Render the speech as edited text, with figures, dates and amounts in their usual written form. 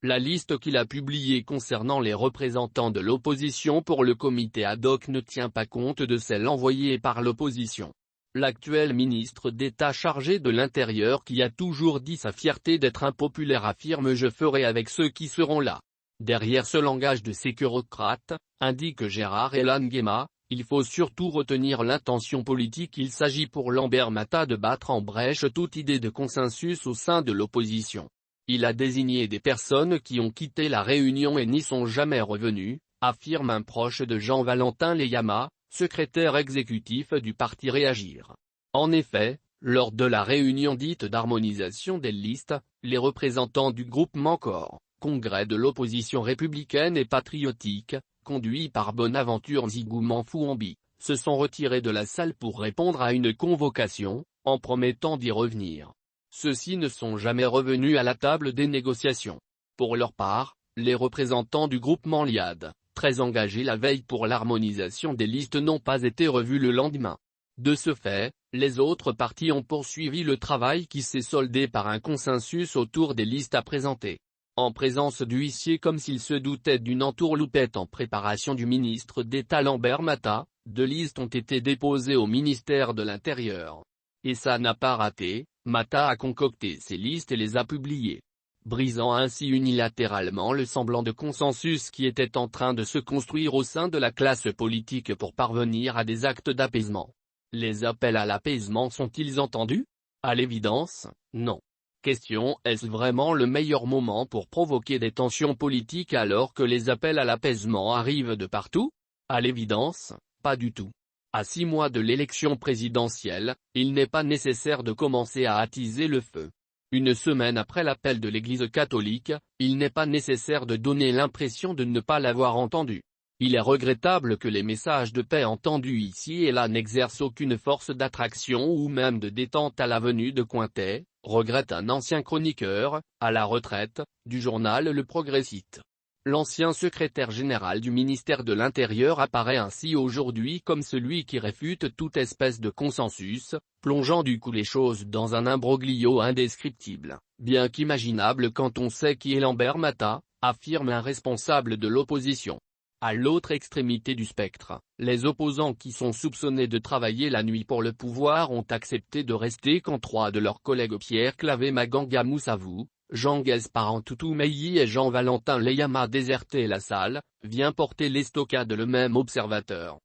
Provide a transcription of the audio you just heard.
La liste qu'il a publiée concernant les représentants de l'opposition pour le comité ad hoc ne tient pas compte de celle envoyée par l'opposition. L'actuel ministre d'État chargé de l'Intérieur, qui a toujours dit sa fierté d'être impopulaire, affirme « Je ferai avec ceux qui seront là ». Derrière ce langage de sécurocrate, indique Gérard Elan Guema, il faut surtout retenir l'intention politique. Il s'agit pour Lambert Mata de battre en brèche toute idée de consensus au sein de l'opposition. Il a désigné des personnes qui ont quitté la Réunion et n'y sont jamais revenues, affirme un proche de Jean-Valentin Leyama, secrétaire exécutif du parti Réagir. En effet, lors de la réunion dite d'harmonisation des listes, les représentants du groupement corps, congrès de l'opposition républicaine et patriotique, conduit par Bonaventure Zigouman-Fouambi, se sont retirés de la salle pour répondre à une convocation, en promettant d'y revenir. Ceux-ci ne sont jamais revenus à la table des négociations. Pour leur part, les représentants du groupement Liad, très engagés la veille pour l'harmonisation des listes, n'ont pas été revus le lendemain. De ce fait, les autres partis ont poursuivi le travail qui s'est soldé par un consensus autour des listes à présenter. En présence du huissier, comme s'il se doutait d'une entourloupette en préparation du ministre d'État Lambert Mata, 2 listes ont été déposées au ministère de l'Intérieur. Et ça n'a pas raté, Mata a concocté ces listes et les a publiées, brisant ainsi unilatéralement le semblant de consensus qui était en train de se construire au sein de la classe politique pour parvenir à des actes d'apaisement. Les appels à l'apaisement sont-ils entendus? À l'évidence, non. Question: est-ce vraiment le meilleur moment pour provoquer des tensions politiques alors que les appels à l'apaisement arrivent de partout? À l'évidence, pas du tout. À 6 mois de l'élection présidentielle, il n'est pas nécessaire de commencer à attiser le feu. Une semaine après l'appel de l'Église catholique, il n'est pas nécessaire de donner l'impression de ne pas l'avoir entendu. Il est regrettable que les messages de paix entendus ici et là n'exercent aucune force d'attraction ou même de détente à la venue de Cointet, regrette un ancien chroniqueur, à la retraite, du journal Le Progressiste. L'ancien secrétaire général du ministère de l'Intérieur apparaît ainsi aujourd'hui comme celui qui réfute toute espèce de consensus, plongeant du coup les choses dans un imbroglio indescriptible, bien qu'imaginable quand on sait qui est Lambert Mata, affirme un responsable de l'opposition. À l'autre extrémité du spectre, les opposants qui sont soupçonnés de travailler la nuit pour le pouvoir ont accepté de rester quand 3 de leurs collègues, Pierre Claver Maganga Moussavou, Jean Gasparant Toutou-Meilly et Jean-Valentin Leyama, désertaient la salle, vient porter l'estocade le même observateur.